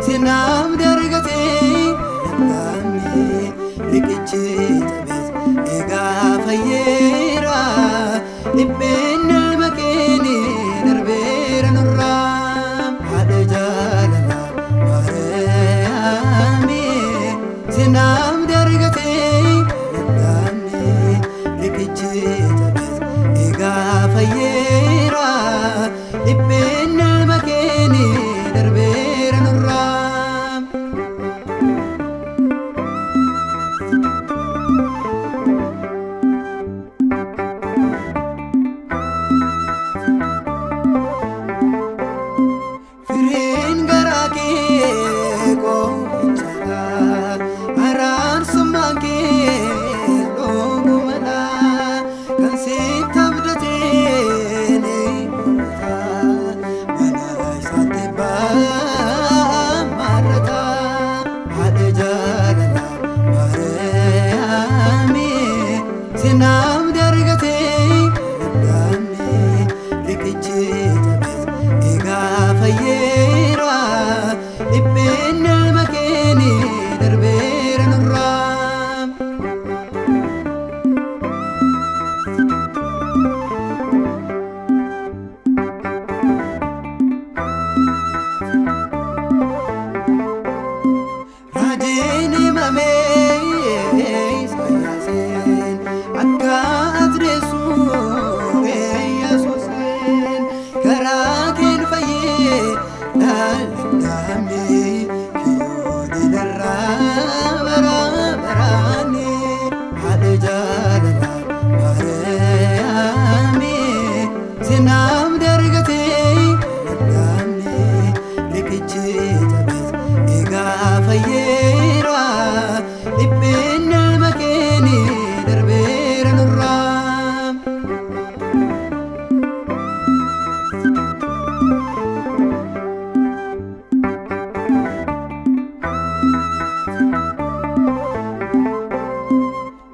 Sinam dargate lami rikichi tabes ega fayera ibn makini darbera nuram hada jalala marami sinam dargate lami rikichi tabes ega fayera ibn makini darbera nuram Sinam dargate lami rikichi tabes ega fayera ibn makini darbera nuram rajini mame Sinam dargate lami rikichi tabes ega fayera ibn makini darbera nuram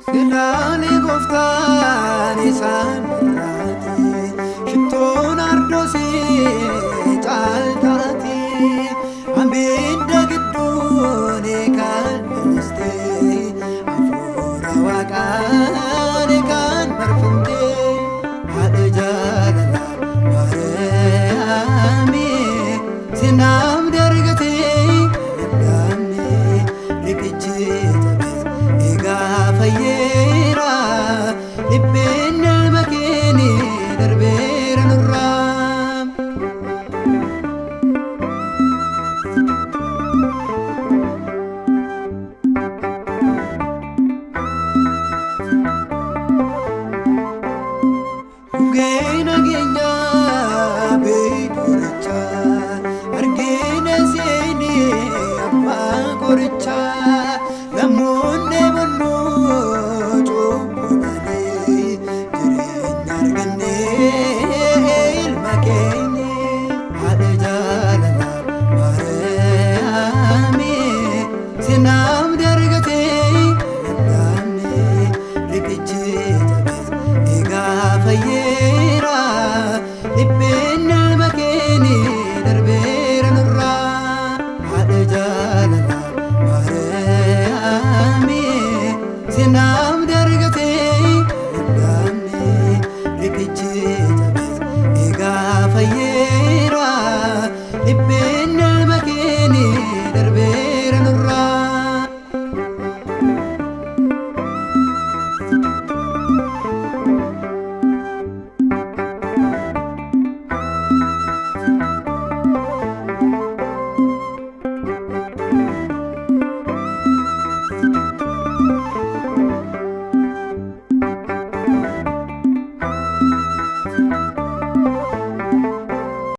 Silani goftani sanrati shitton ardosi chaltati ambidda gidduni kalbiste afura waqani kan marfumte hada jalala marami sinam dargate lami rikichi tabes ega fayera ibn makini darbera nuram ugena genya beidurcha argena seni amma korcha lamunne bunnu chobudane jirenya arganne ilmakeni hada jalala marami sinam dargate lami rikichi tabes ega fayera ibn makini darbera nuram hada jalala marami sinam dargate lami rikichi tabes ega fayera ibn